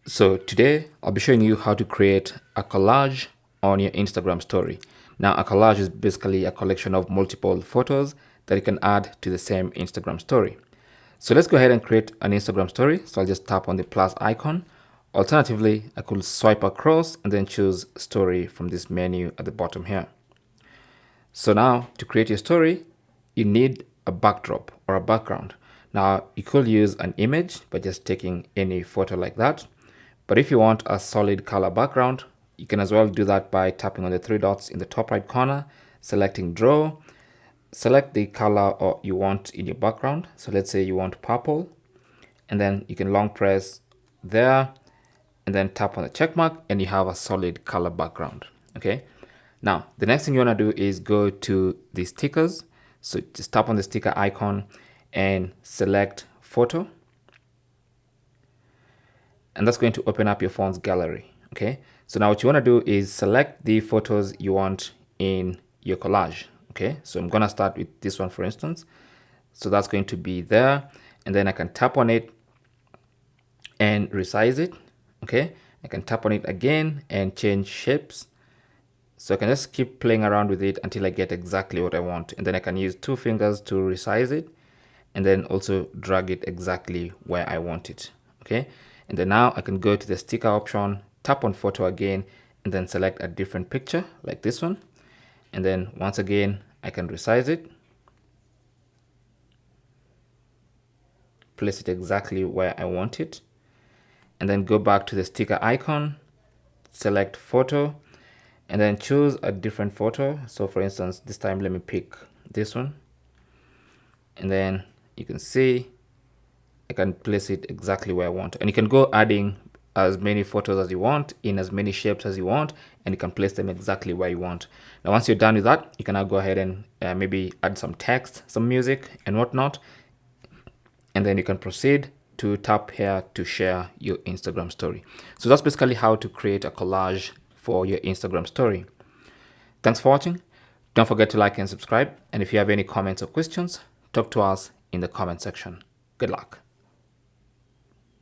So today I'll be showing you how to create a collage on your Instagram story. Now a collage is basically a collection of multiple photos that you can add to the same Instagram story. So let's go ahead and create an Instagram story. So I'll just tap on the plus icon. Alternatively, I could swipe across and then choose story from this menu at the bottom here. So now to create your story, you need a backdrop or a background. Now you could use an image by just taking any photo like that. But if you want a solid color background, you can as well do that by tapping on the three dots in the top right corner, selecting draw, select the color or you want in your background. So let's say you want purple, and then you can long press there and then tap on the check mark and you have a solid color background. Okay. Now, the next thing you want to do is go to the stickers. So just tap on the sticker icon and select photo. And that's going to open up your phone's gallery. Okay. So now what you want to do is select the photos you want in your collage. Okay. So I'm going to start with this one, for instance. So that's going to be there. And then I can tap on it and resize it. Okay. I can tap on it again and change shapes. So I can just keep playing around with it until I get exactly what I want. And then I can use two fingers to resize it and then also drag it exactly where I want it. Okay. And then now I can go to the sticker option, tap on photo again, and then select a different picture like this one. And then once again, I can resize it, place it exactly where I want it, and then go back to the sticker icon, select photo, and then choose a different photo. So for instance, this time let me pick this one, and then you can see I can place it exactly where I want. And you can go adding as many photos as you want in as many shapes as you want, and you can place them exactly where you want. Now once you're done with that, you can now go ahead and maybe add some text, some music and whatnot, and then you can proceed to tap here to share your Instagram story. So that's basically how to create a collage for your Instagram story. Thanks for watching. Don't forget to like and subscribe. And if you have any comments or questions, talk to us in the comment section. Good luck.